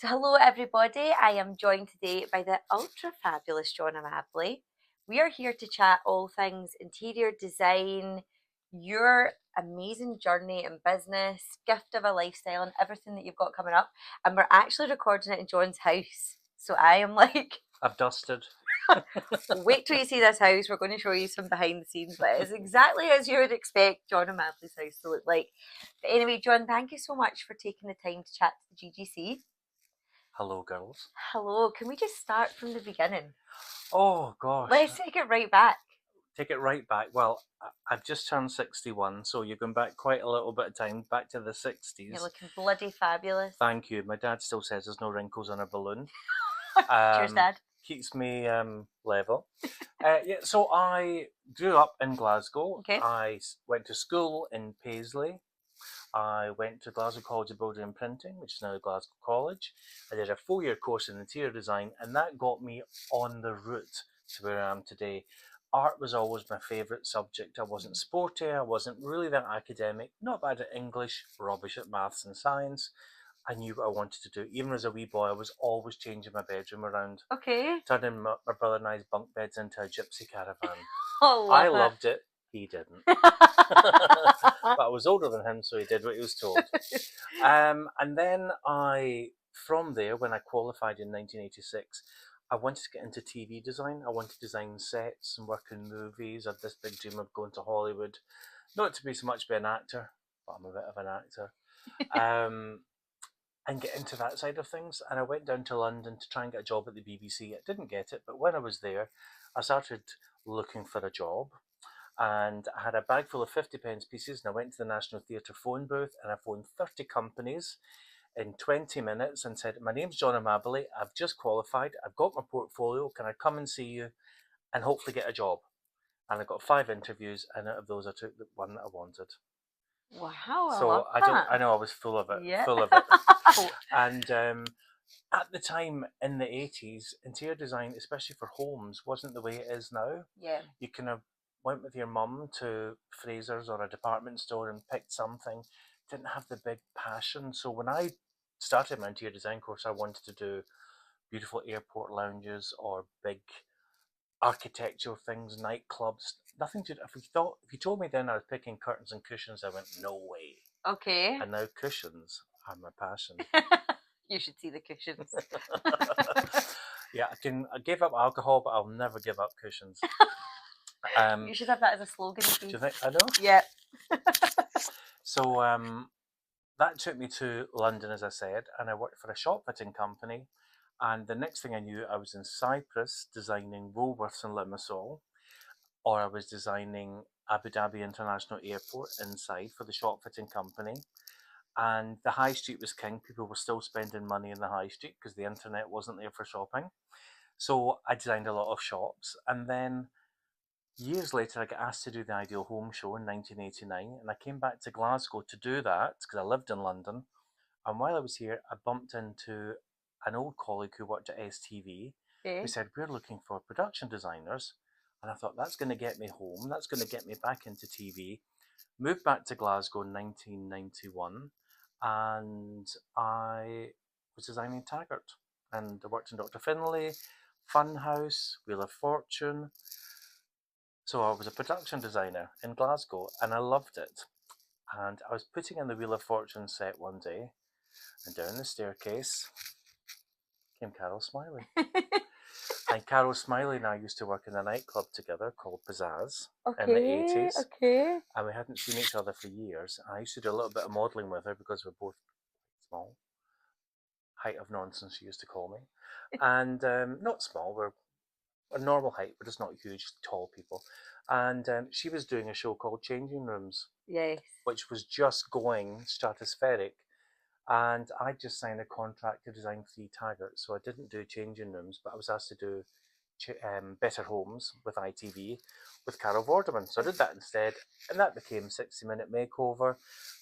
So hello everybody, I am joined today by the ultra fabulous John Amabile. We are here to chat all things interior design, your amazing journey in business, gift of a lifestyle and everything that you've got coming up. And we're actually recording it in John's house. So I am like, I've dusted. wait till you see this house. We're going to show you some behind the scenes, but it's exactly as you would expect John Amabile's house to look like. But anyway, John, thank you so much for taking the time to chat to the GGC. Hello, girls. Hello, can we just start from the beginning? Oh gosh, Let's take it right back. take it right back. Well, I've just turned 61, so you're going back quite a little bit of time, back to the You're 60s. looking bloody fabulous. Thank you. My dad still says there's no wrinkles on a balloon. Cheers, Dad. Keeps me level. Yeah, so I grew up in Glasgow. Okay. I went to school in Paisley. I went to Glasgow College of Building and Printing, which is now Glasgow College. I did a 4-year course in interior design, and that got me on the route to where I am today. Art was always my favourite subject. I wasn't sporty, I wasn't really that academic, not bad at English, rubbish at maths and science. I knew what I wanted to do. Even as a wee boy, I was always changing my bedroom around, Okay. turning my brother and I's bunk beds into a gypsy caravan. Oh, I love loved it, he didn't. But I was older than him, so he did what he was told. And then from there, when I qualified in 1986, I wanted to get into TV design. I wanted to design sets and work in movies. I had this big dream of going to Hollywood, not to be so much be an actor, but I'm a bit of an actor, and get into that side of things. And I went down to London to try and get a job at the BBC. I didn't get it, but when I was there, I started looking for a job, and I had a bag full of 50 pence pieces, and I went to the National Theatre phone booth and I phoned 30 companies in 20 minutes and said, my name's John Amabile, I've just qualified, I've got my portfolio, can I come and see you and hopefully get a job? And I got 5 interviews, and out of those I took the one that I wanted. Wow, I love So that. I know I was full of it, Yeah. full of it. And at the time in the 80s, interior design, especially for homes, wasn't the way it is now. Yeah. You kind of went with your mum to Fraser's or a department store and picked something, didn't have the big passion. So when I started my interior design course, I wanted to do beautiful airport lounges or big architectural things, nightclubs. Nothing to. If you told me then I was picking curtains and cushions, I went no way. Okay. And now cushions are my passion. You should see the cushions. Yeah, I gave up alcohol, but I'll never give up cushions. You should have that as a slogan. Do you think I know? Yeah. So that took me to London, as I said, and I worked for a shop fitting company. And the next thing I knew, I was in Cyprus designing Woolworths and Limassol, or I was designing Abu Dhabi International Airport inside for the shop fitting company. And the high street was king. People were still spending money in the high street because the internet wasn't there for shopping. So I designed a lot of shops. And then years later, I got asked to do the Ideal Home Show in 1989. And I came back to Glasgow to do that because I lived in London. And while I was here, I bumped into an old colleague who worked at STV who Okay. said, we're looking for production designers. And I thought, that's going to get me home. That's going to get me back into TV. Moved back to Glasgow in 1991, and I was designing Taggart. And I worked in Dr. Finlay, Funhouse, Wheel of Fortune. So I was a production designer in Glasgow, and I loved it. And I was putting in the Wheel of Fortune set one day, and down the staircase came Carol Smiley. And Carol Smiley and I used to work in a nightclub together called Pizzazz in the Okay. 80s. Okay. And we hadn't seen each other for years. I used to do a little bit of modelling with her because we're both small. Height of nonsense, she used to call me. And not small, we're a normal height, but just not huge, tall people. And she was doing a show called Changing Rooms, Yes. which was just going stratospheric. And I just signed a contract to design 3 Taggarts, so I didn't do changing rooms, but I was asked to do Better Homes with ITV with Carol Vorderman. So I did that instead, and that became 60 Minute Makeover.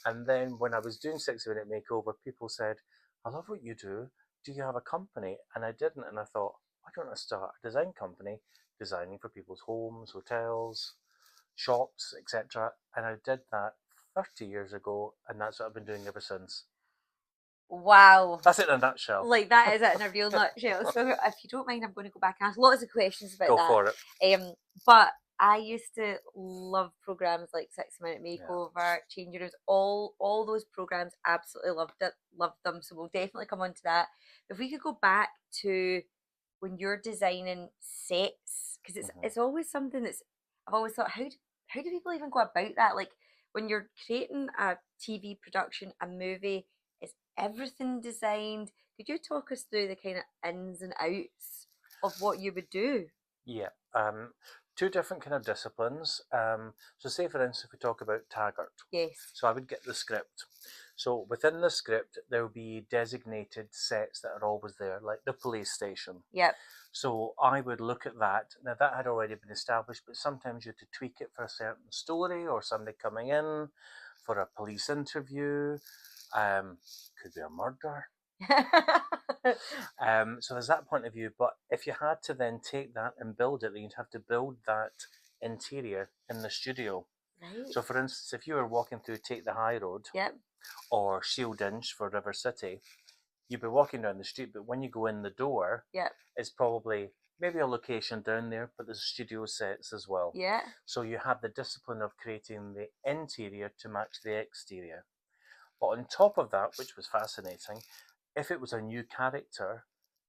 And then when I was doing 60 Minute Makeover, people said, I love what you do. Do you have a company? And I didn't, and I thought, why don't I start a design company designing for people's homes, hotels, shops, etc. And I did that 30 years ago, and that's what I've been doing ever since. Wow. That's it in a nutshell. Like that is it in a real nutshell. So if you don't mind, I'm going to go back and ask lots of questions about Go that. for it. But I used to love programs like 60 Minute Yeah. Makeover, Change Rooms, all those programs. Absolutely loved them. So we'll definitely come on to that. If we could go back to when you're designing sets, because Mhm. it's always something that's I've always thought how do people even go about that? Like when you're creating a TV production, a movie, is everything designed? Could you talk us through the kind of ins and outs of what you would do? Yeah. Two different kind of disciplines. So say for instance, if we talk about Taggart. Yes. So I would get the script. So within the script, there will be designated sets that are always there, like the police station. Yep. So I would look at that. Now that had already been established, but sometimes you had to tweak it for a certain story or somebody coming in for a police interview. Could be a murder. So there's that point of view. But if you had to then take that and build it, then you'd have to build that interior in the studio. Right. So for instance, if you were walking through Take the High Road Yep. or Shield Inch for River City, you'd be walking down the street, but when you go in the door, Yep. it's probably maybe a location down there, but there's studio sets as well. Yeah. So you have the discipline of creating the interior to match the exterior. But on top of that, which was fascinating, if it was a new character,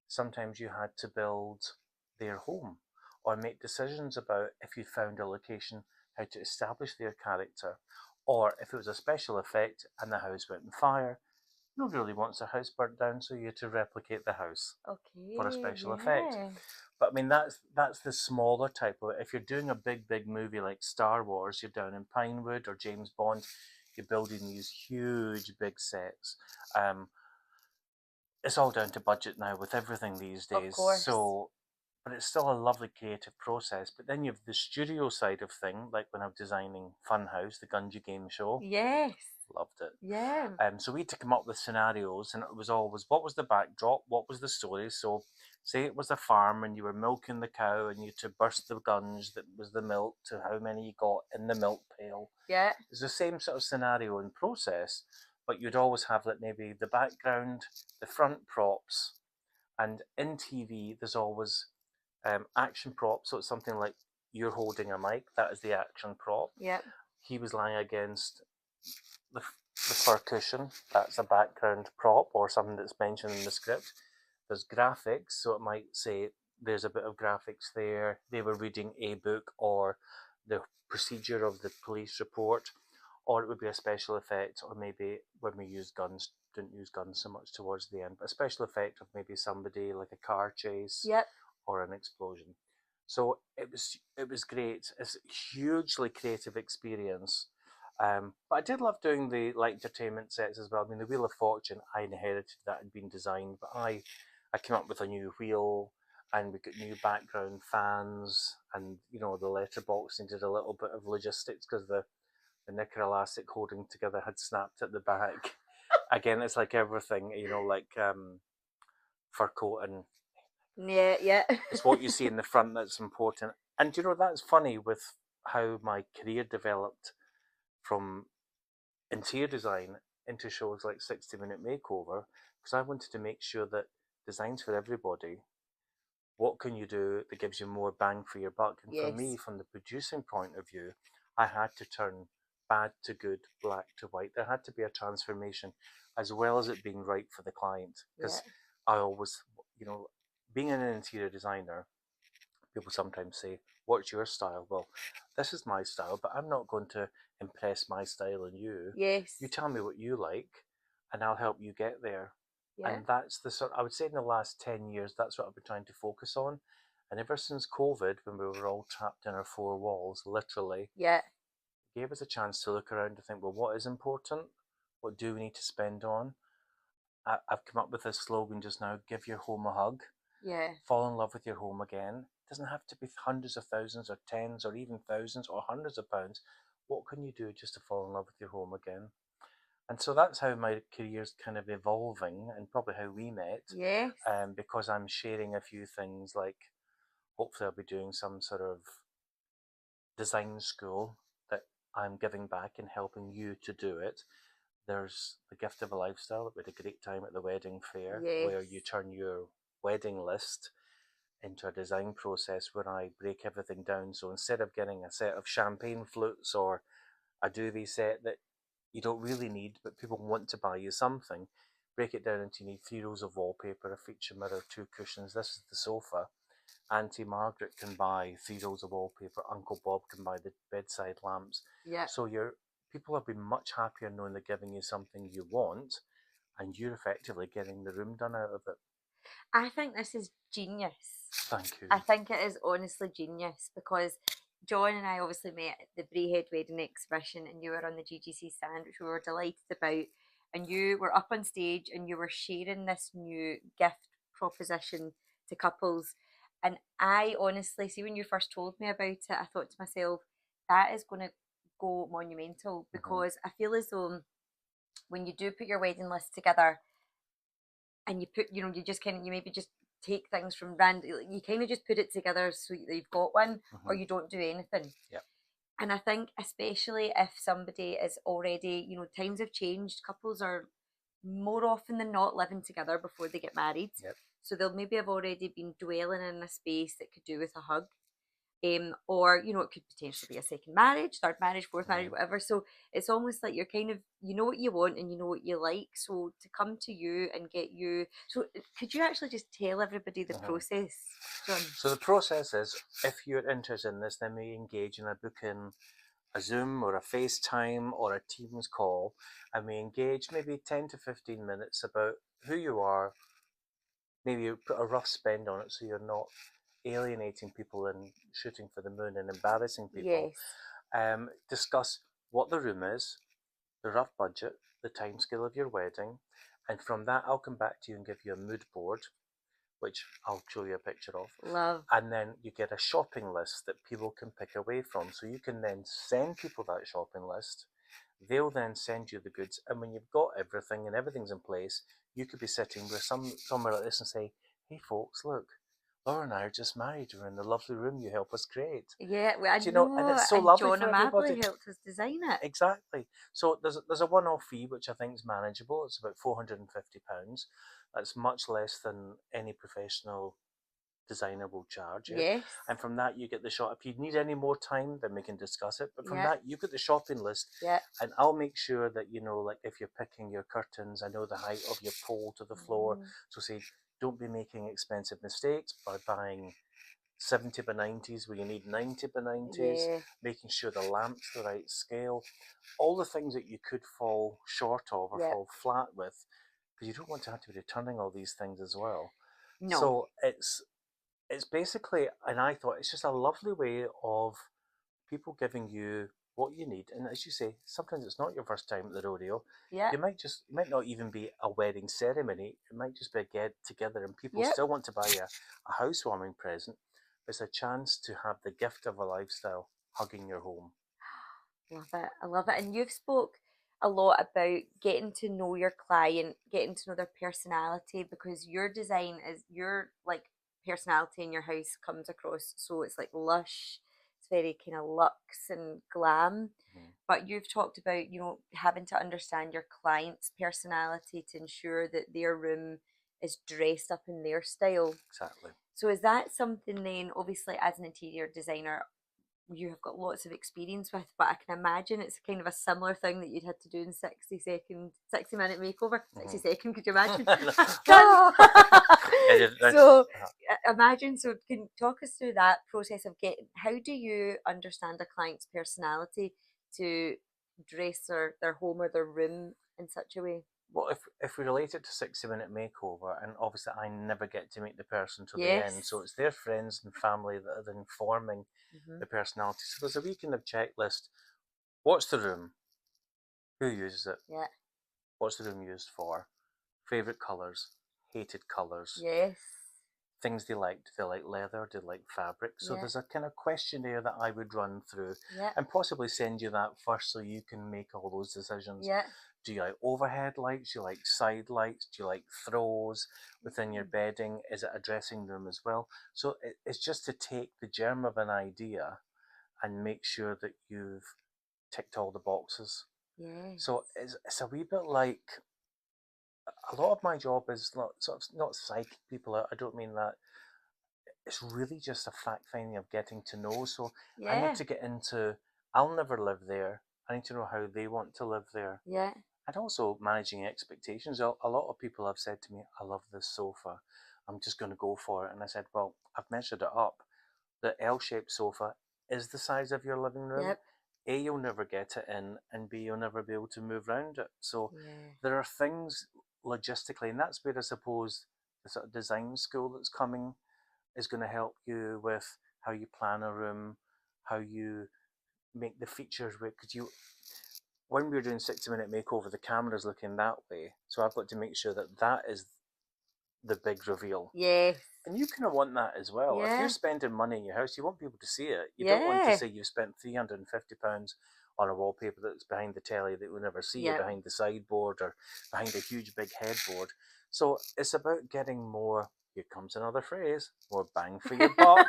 sometimes you had to build their home or make decisions about if you found a location, how to establish their character. Or if it was a special effect and the house went on fire, nobody really wants their house burnt down, so you had to replicate the house for a Okay. special effect. Yeah. But I mean, that's the smaller type of it. If you're doing a big movie like Star Wars, you're down in Pinewood, or James Bond, you're building these huge big sets. Um, it's all down to budget now with everything these Of days. course. So, but it's still a lovely creative process. But then you have the studio side of thing, like when I'm designing Funhouse, the Gungy game show. Yes. Loved it. Yeah. So we had to come up with scenarios, and it was always what was the backdrop, what was the story. So, say it was a farm and you were milking the cow, and you had to burst the gunge that was the milk to how many you got in the milk pail. Yeah. It's the same sort of scenario and process, but you'd always have like maybe the background, the front props, and in TV there's always action props. So it's something like you're holding a mic, that is the action prop. Yep. He was lying against the fur cushion, that's a background prop or something that's mentioned in the script. There's graphics, so it might say there's a bit of graphics there. They were reading a book or the procedure of the police report, or it would be a special effect, or maybe when we used guns, didn't use guns so much towards the end, but a special effect of maybe somebody like a car chase Yep. or an explosion. So it was great. It's a hugely creative experience. But I did love doing the light entertainment sets as well. I mean, the Wheel of Fortune, I inherited that had been designed, but I came up with a new wheel, and we got new background fans, and the letterbox needed a little bit of logistics because the knicker elastic holding together had snapped at the back. Again, it's like everything, like fur coat, and Yeah. Yeah. it's what you see in the front that's important. And that's funny with how my career developed from interior design into shows like 60 Minute Makeover, because I wanted to make sure that designs for everybody. What can you do that gives you more bang for your buck? And for me, Yes. from the producing point of view, I had to turn bad to good, black to white. There had to be a transformation, as well as it being right for the client. Yeah. Because I always, being an interior designer, people sometimes say, "What's your style?" Well, this is my style, but I'm not going to impress my style on you. Yes. You tell me what you like, and I'll help you get there. Yeah. And that's the sort, I would say, in the last 10 years, that's what I've been trying to focus on. And ever since COVID, when we were all trapped in our four walls, literally, Yeah. gave us a chance to look around and think, well, what is important? What do we need to spend on? I've come up with this slogan just now: give your home a hug, Yeah. fall in love with your home again. It doesn't have to be hundreds of thousands or tens or even thousands or hundreds of pounds. What can you do just to fall in love with your home again? And so that's how my career's kind of evolving, and probably how we met, Yes. because I'm sharing a few things, like hopefully I'll be doing some sort of design school that I'm giving back and helping you to do it. There's the gift of a lifestyle. We had a great time at the wedding fair Yes. where you turn your wedding list into a design process where I break everything down. So instead of getting a set of champagne flutes or a duvet set that you don't really need, but people want to buy you something, break it down into you need 3 rows of wallpaper, a feature mirror, 2 cushions. This is the sofa. Auntie Margaret can buy 3 rolls of wallpaper. Uncle Bob can buy the bedside lamps. Yeah. So people have been much happier knowing they're giving you something you want, and you're effectively getting the room done out of it. I think this is genius. Thank you. I think it is honestly genius because John and I obviously met at the Braehead Wedding Exhibition, and you were on the GGC stand, which we were delighted about. And you were up on stage and you were sharing this new gift proposition to couples. And I honestly, see, when you first told me about it, I thought to myself, that is going to go monumental, because I feel as though when you do put your wedding list together and you put, you just kind of, you maybe just take things from random, you kind of just put it together so that you've got one, or you don't do anything. Yep. And I think especially if somebody is already, times have changed, couples are more often than not living together before they get married. Yep. So they'll maybe have already been dwelling in a space that could do with a hug. Or it could potentially be a second marriage, third marriage, fourth marriage, whatever. So it's almost like you're kind of, you know what you want and you know what you like. So to come to you and get you, so could you actually just tell everybody the process, John? So the process is, if you're interested in this, then we engage in a booking, a Zoom or a FaceTime or a Teams call, and we engage maybe 10 to 15 minutes about who you are. Maybe you put a rough spend on it so you're not alienating people and shooting for the moon and embarrassing people. Yes. Discuss what the room is, the rough budget, the timescale of your wedding, and from that I'll come back to you and give you a mood board, which I'll show you a picture of. Love. And then you get a shopping list that people can pick away from. So you can then send people that shopping list. They'll then send you the goods. And when you've got everything and everything's in place, you could be sitting with somewhere like this and say, hey folks, look, Laura and I are just married. We're in the lovely room you help us create. Yeah, well, I Do you know, and it's so and lovely John for Amabile everybody. helped us design it. Exactly. So there's a one-off fee which I think is manageable. It's about £450. That's much less than any professional designer will charge you. Yes. And from that you get the shot. If you need any more time, then we can discuss it. But from Yeah. that you get the shopping list. Yeah. And I'll make sure that like if you're picking your curtains, I know the height of your pole to the floor. So say, don't be making expensive mistakes by buying 70 by 90s where you need 90 by 90s, Yeah. making sure the lamp's the right scale, all the things that you could fall short of or fall flat with, because you don't want to have to be returning all these things as well. No. So it's basically, and I thought it's just a lovely way of people giving you what you need. And as you say, sometimes it's not your first time at the rodeo. Yeah. It might not even be a wedding ceremony. It might just be a get together, and people Yep. still want to buy a housewarming present. It's a chance to have the gift of a lifestyle hugging your home. Love it. I love it. And you've spoke a lot about getting to know your client, getting to know their personality, because your design is your like personality in your house comes across. So it's like lush, it's very kind of luxe and glam. But you've talked about, having to understand your client's personality to ensure that their room is dressed up in their style. Exactly. So is that something then, obviously, as an interior designer, you have got lots of experience with, but I can imagine it's kind of a similar thing that you'd had to do in 60-minute makeover. 60 second, could you imagine? So imagine, so can you talk us through that process of how do you understand a client's personality to dress their home or their room in such a way? Well, if we relate it to 60-minute makeover, and obviously I never get to meet the person till the end, so it's their friends and family that are then forming the personality. So there's a wee kind of checklist. What's the room? Who uses it? Yeah. What's the room used for? Favourite colours? Hated colours? Yes. Things they like. Do they like leather? Do they like fabric? So there's a kind of questionnaire that I would run through and possibly send you that first so you can make all those decisions. Yeah. Do you like overhead lights? Do you like side lights? Do you like throws within your bedding? Is it a dressing room as well? So it's just to take the germ of an idea and make sure that you've ticked all the boxes. Yes. So it's a wee bit like a lot of my job is not sort of not psyching people out. I don't mean that. It's really just a fact finding of getting to know. So I need Yeah. to get into. I'll never live there. I need to know how they want to live there. Yeah. And also managing expectations. A lot of people have said to me, "I love this sofa. I'm just going to go for it." And I said, "Well, I've measured it up. The L-shaped sofa is the size of your living room. Yep. A, you'll never get it in, and B, you'll never be able to move around it." So Yeah. there are things logistically, and that's where I suppose the sort of design school that's coming is going to help you with how you plan a room, how you make the features work. Because when we were doing 60-minute makeover, the camera's looking that way, so I've got to make sure that that is the big reveal. Yes. And you kind of want that as well. If you're Yeah. spending money in your house, you want people to see it. You don't want to Yeah. say you've spent £350 on a wallpaper that's behind the telly that we'll never see, or Yep. behind the sideboard, or behind a huge big headboard. So it's about getting more, here comes another phrase, more bang for your buck.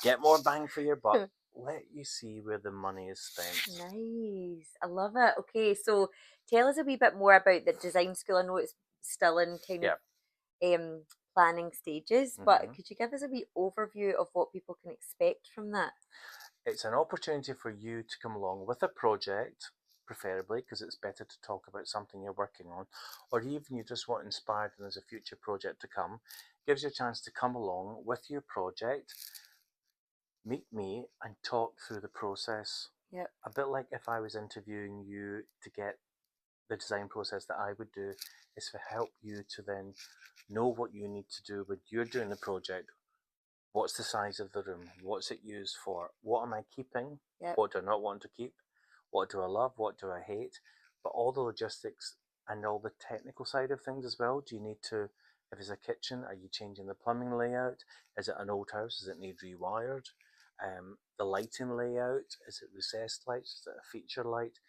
Get more bang for your buck. Let you see where the money is spent. Nice. I love it. Okay, so tell us a wee bit more about the design school. I know it's still in kind of Yeah. um planning stages, but hmm could you give us a wee overview of what people can expect from that? It's an opportunity for you to come along with a project, preferably, because it's better to talk about something you're working on, or even you just want inspired and there's a future project to come. Gives you a chance to come along with your project, meet me, and talk through the process. Yep. A bit like if I was interviewing you to get the design process that I would do, is to help you to then know what you need to do when you're doing the project. What's the size of the room? What's it used for? What am I keeping? Yep. What do I not want to keep? What do I love? What do I hate? But all the logistics and all the technical side of things as well. Do you need to, if it's a kitchen, are you changing the plumbing layout? Is it an old house? Does it need rewired? The lighting layout, is it recessed lights? Is it a feature light?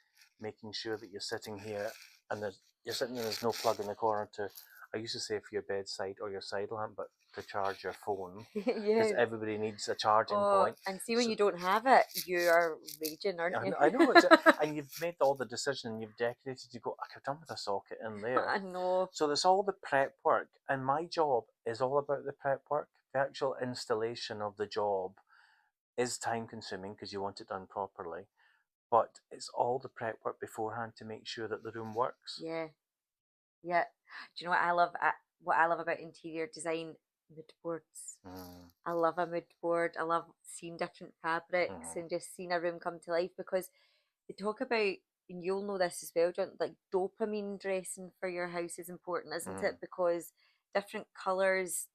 Making sure that you're sitting here and you're sitting there, there's no plug in the corner to, I used to say for your bedside or your side lamp, but to charge your phone, because Yes. everybody needs a charging Oh, point. and see when So you don't have it, you are raging, aren't you? I know and you've made all the decision and you've decorated. You go, I could have done with a socket in there. I know. So there's all the prep work, and my job is all about the prep work. The actual installation of the job is time consuming because you want it done properly, but it's all the prep work beforehand to make sure that the room works. Yeah. Yeah. Do you know what I love? What I love about interior design? Mood boards. Mm, I love a mood board. I love seeing different fabrics mm, and just seeing a room come to life because they talk about, and you'll know this as well, John, like dopamine dressing for your house is important, isn't mm, it? Because different colours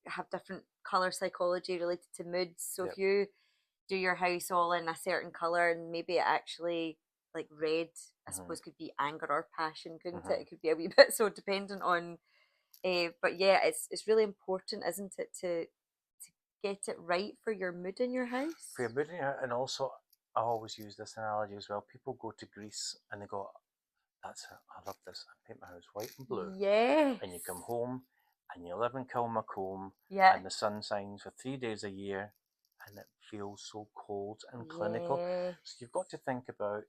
have different colour psychology related to moods. So if yep. you do your house all in a certain colour and maybe it actually like red, I Mm-hmm, suppose could be anger or passion, couldn't it? mm-hmm. It could be a wee bit so dependent on but yeah, it's really important, isn't it, to get it right for your mood in your For house? your mood, and also I always use this analogy as well. People go to Greece and they go, "That's it. I love this. I paint my house white and blue." Yes. And you come home and you live in Kilmacombe Yeah. and the sun shines for 3 days a year and it feels so cold and clinical. Yes. So you've got to think about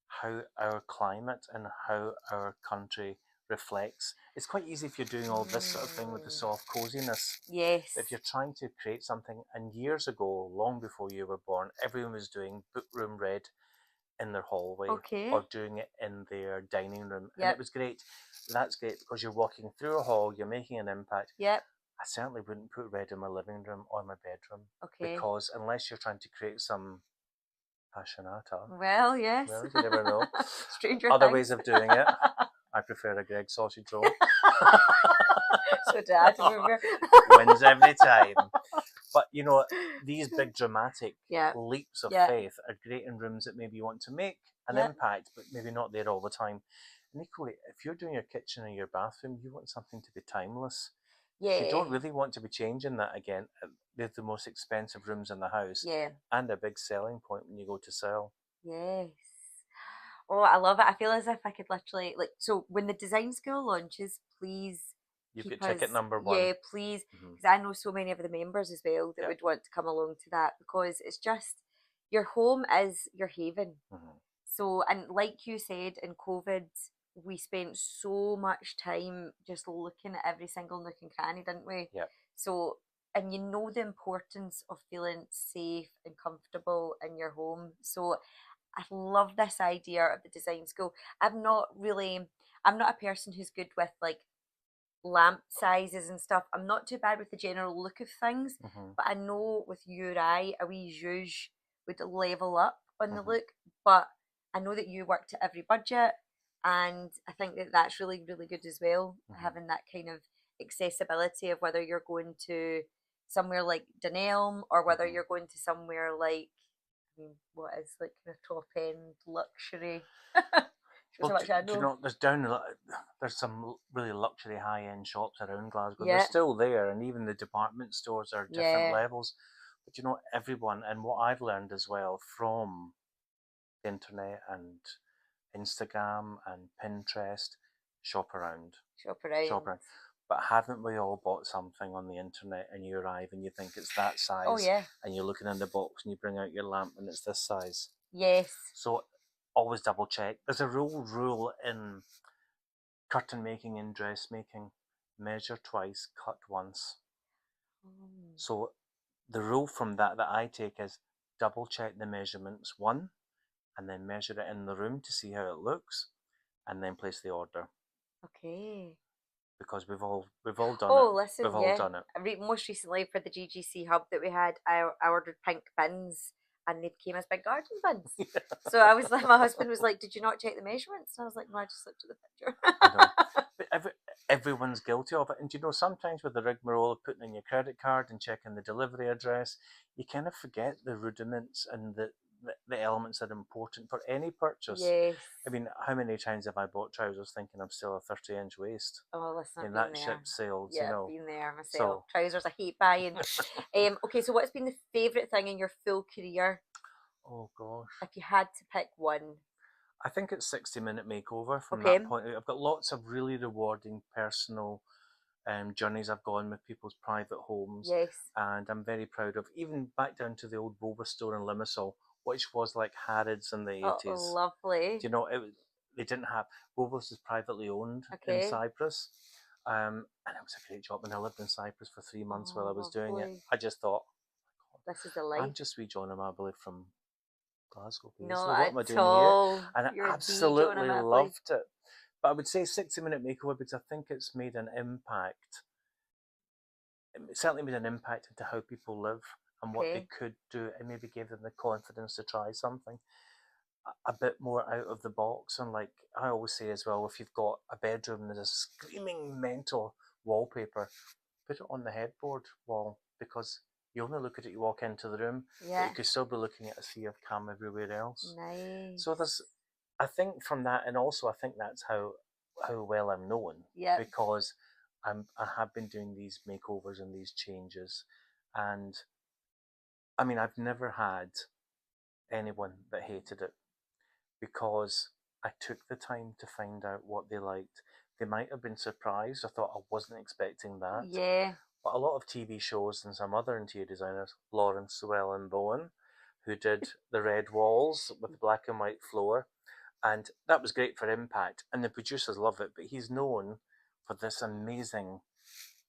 how our climate and how our country reflects. It's quite easy if you're doing all this sort of thing with the Mm. soft coziness. But if Yes. you're trying to create something, and years ago, long before you were born, everyone was doing book room red in their hallway Okay. or doing it in their dining room. And it Yep. was great. That's great because you're walking through a hall, you're making an impact. Yep. I certainly wouldn't put red in my living room or my bedroom Okay. because unless you're trying to create some passionata, Well, yes. well, you never know. Stranger Other ways Things. of doing it. I prefer a Greg sausage roll. So dad, remember? Wins every time. But these big dramatic Yeah. leaps of Yeah. faith are great in rooms that maybe you want to make an Yep. impact, but maybe not there all the time. And equally, if you're doing your kitchen or your bathroom, you want something to be timeless. You Yeah. don't really want to be changing that again. They're the most expensive rooms in the house Yeah. and a big selling point when you go to sell. Yes. Oh, I love it. I feel as if I could literally like so when the design school launches, please You've keep got ticket us, number one. yeah, please, Mm-hmm. because I know so many of the members as well that Yeah. would want to come along to that because it's just your home is your haven. Mm-hmm. So, and like you said, in COVID, we spent so much time just looking at every single nook and cranny, didn't we? Yep. So, and you know the importance of feeling safe and comfortable in your home. So, I love this idea of the design school. I'm not a person who's good with like lamp sizes and stuff. I'm not too bad with the general look of things, Hmm. but I know with you or I, a wee zhuzh would level up on the Hmm. look. But I know that you work to every budget, and I think that that's really, really good as well, Hmm. having that kind of accessibility of whether you're going to somewhere like Dunelm or whether Hmm. you're going to somewhere like, I mean, what is like the top end luxury? Shows Well, how much I do you know. know, there's some really luxury high-end shops around Glasgow. They're Yeah, still there, and even the department stores are different yeah. levels. But you know, everyone, and what I've learned as well from the internet and Instagram and Pinterest, shop around, Shop shop around. around. But haven't we all bought something on the internet and you arrive and you think it's that Oh size, yeah. and you're looking in the box and you bring out your lamp and it's this size? Yes. So always double check. There's a rule in curtain making and dressmaking: measure twice, cut once. Mm. So the rule from that I take is double check the measurements, one, and then measure it in the room to see how it looks, and then place the order, Okay. because we've all done it. Oh, We've listen, all yeah. done it. Most recently for the GGC hub that we had, I ordered pink bins and they came as big garden bins. So I was like, my husband was like, "Did you not check the measurements?" And I was like, "No, I just looked at the I know, picture." but everyone's guilty of it. And you know, sometimes with the rigmarole of putting in your credit card and checking the delivery address, you kind of forget the rudiments and the elements that are important for any purchase. Yes. I mean, how many times have I bought trousers thinking I'm still a 30-inch waist? Oh, listen, And I've been that there. ship sailed, Yeah, I've been there myself. So Trousers I hate buying. Okay, so what's been the favourite thing in your full career oh gosh. if you had to pick one? I think it's 60-minute makeover from Okay. that point. I've got lots of really rewarding personal journeys I've gone with people's private homes, Yes. and I'm very proud of, even back down to the old Boba store in Limassol, which was like Harrods in the Oh, 80s. lovely. Do you know, they didn't have, Boba's is privately owned in Okay. Cyprus, and it was a great job. And I lived in Cyprus for 3 months while I Oh, was doing it. lovely. I just thought, This is the I'm life. just wee John Amabile from Glasgow, Not basically. What am I at doing here? all. And I You're the John absolutely Amabile. loved it. But I would say 60-minute makeover because I think it's made an impact. It certainly made an impact into how people live and what they Okay. could do, and maybe gave them the confidence to try something a bit more out of the box. And like I always say as well, if you've got a bedroom and there's a screaming mental wallpaper, put it on the headboard wall, because you only look at it, you walk into the room, but you Yeah. could still be looking at a sea of calm everywhere else. So Nice. there's, I think from that, and also I think that's how well I'm known, Yep. because I have been doing these makeovers and these changes, and I mean I've never had anyone that hated it, because I took the time to find out what they liked. They might have been surprised. I thought I wasn't expecting that. Yeah. But a lot of TV shows and some other interior designers, Lawrence Llewellyn Bowen, who did the red walls with the black and white floor, and that was great for impact, and the producers love it. But he's known for this amazing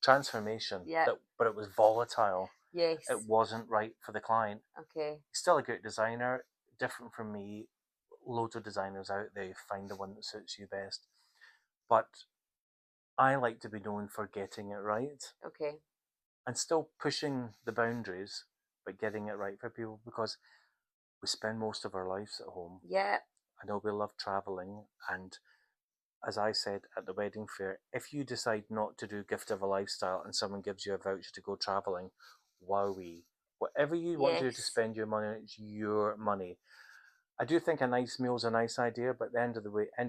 transformation Yep. but it was volatile. Yes. It wasn't right for the client. Okay. He's still a great designer, different from me. Loads of designers out there, find the one that suits you best. But I like to be known for getting it right Okay. and still pushing the boundaries, but getting it right for people, because we spend most of our lives at home. Yep. I know we love traveling, and as I said at the wedding fair, if you decide not to do gift of a lifestyle and someone gives you a voucher to go traveling, wowee. Whatever you want to do to Yes. spend your money, it's your money. I do think a nice meal is a nice idea, but at the end of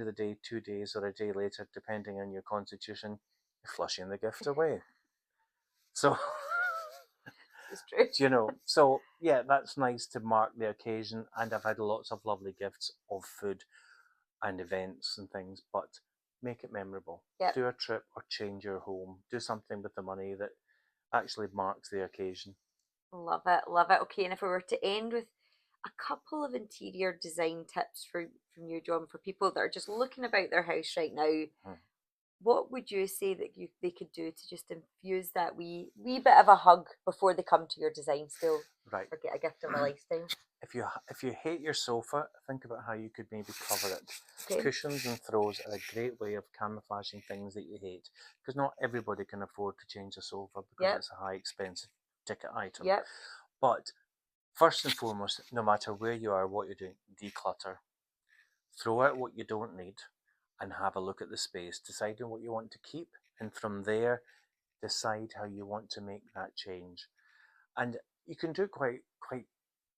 the day, 2 days or a day later, depending on your constitution, you're flushing the gift away. So, This is true. so yeah, that's nice to mark the occasion. And I've had lots of lovely gifts of food and events and things, but make it memorable. Yep. Do a trip or change your home. Do something with the money that actually marks the occasion. Love it. Love it. Okay. And if we were to end with a couple of interior design tips from you, John, for people that are just looking about their house right now. Hmm. What would you say that they could do to just infuse that wee bit of a hug before they come to your design school Right. or get a gift of a lifestyle? If you hate your sofa, think about how you could maybe cover it. Okay. Cushions and throws are a great way of camouflaging things that you hate, because not everybody can afford to change a sofa because Yep. it's a high expensive ticket item. Yep. But first and foremost, no matter where you are, what you're doing, declutter. Throw out what you don't need and have a look at the space. Decide on what you want to keep, and from there, decide how you want to make that change. And you can do it quite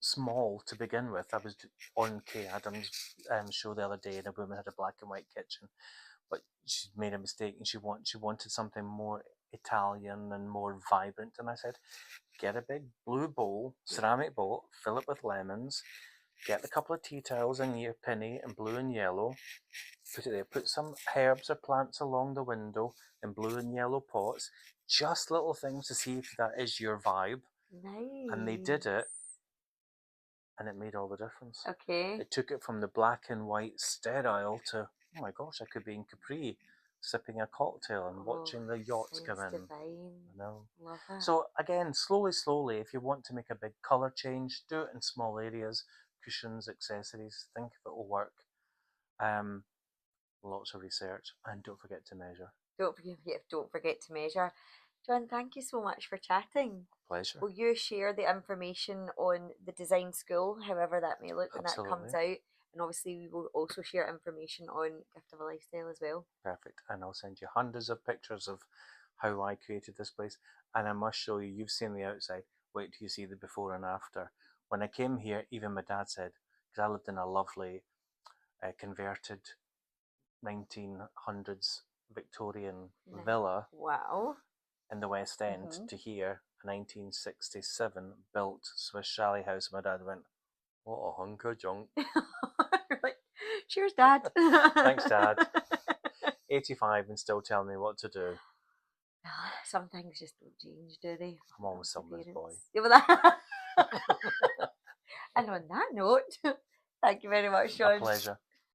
small to begin with. I was on Kay Adams' show the other day, and a woman had a black and white kitchen, but she made a mistake, and she wanted something more Italian and more vibrant. And I said, get a big blue bowl, ceramic bowl, fill it with lemons, get a couple of tea towels in your penny in blue and yellow, put it there, put some herbs or plants along the window in blue and yellow pots, just little things to see if that is your vibe. Nice. And they did it, and it made all the difference. Okay. It took it from the black and white sterile to, oh my gosh, I could be in Capri sipping a cocktail and watching the yachts come in. Divine. I know. Love it. So again, slowly, if you want to make a big colour change, do it in small areas, cushions, accessories, think if it will work. Lots of research, and don't forget to measure. Don't forget to measure. John, thank you so much for chatting. Pleasure. Will you share the information on the design school, however that may look, when that comes Absolutely. out? And obviously, we will also share information on Gift of a Lifestyle as well. Perfect. And I'll send you hundreds of pictures of how I created this place. And I must show you, you've seen the outside. Wait till you see the before and after. When I came here, even my dad said, because I lived in a lovely converted 1900s Victorian villa Wow. in the West End, to here, a 1967 built Swiss chalet house. My dad went, what a hunk of junk. Like, cheers, Dad. Thanks, Dad. 85 and still telling me what to do. Some things just don't change, do they? I'm always someone's boy. And on that note, thank you very much, Sean. A pleasure.